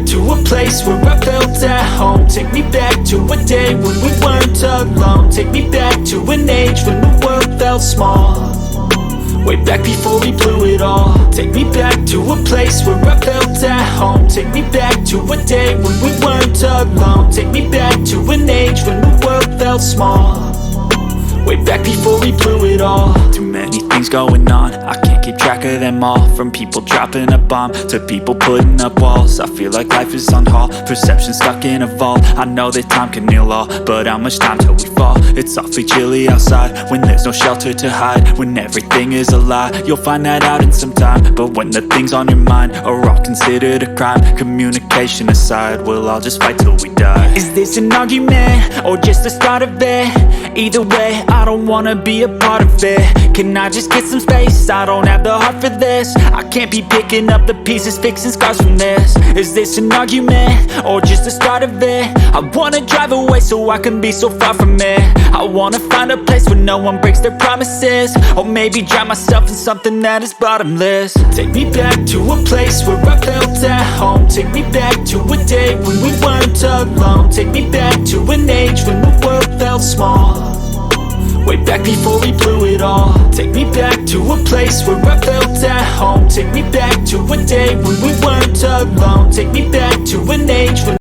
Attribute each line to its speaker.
Speaker 1: to a place where I felt at home. Take me back to a day when we weren't alone. Take me back to an age when the world felt small, way back before we blew it all. Take me back to a place where I felt at home. Take me back to a day when we weren't alone. Take me back to an age when the world felt small, way back before we blew it all. Too many things going on, I can't keep track of them all. From people dropping a bomb to people putting up walls. I feel like life is on hold, perception stuck in a vault. I know that time can heal all, but how much time till we fall? It's awfully chilly outside when there's no shelter to hide. When everything is a lie, you'll find that out in some time. But when the things on your mind are all considered a crime, communication aside, we'll all just fight till we die. Is this an argument or just the start of it? Either way, I don't wanna be a part of it. Can I just get some space? I don't have the heart for this. I can't be picking up the pieces, fixing scars from this. Is this an argument or just the start of it? I wanna drive away so I can be so far from it. I wanna find a place where no one breaks their promises, or maybe drown myself in something that is bottomless. Take me back to a place where I felt at home. Take me back to a day when we weren't alone. Take me back to an age when the world felt small, way back before we blew it all. Take me back to a place where I felt at home. Take me back to a day when we weren't alone. Take me back to an age when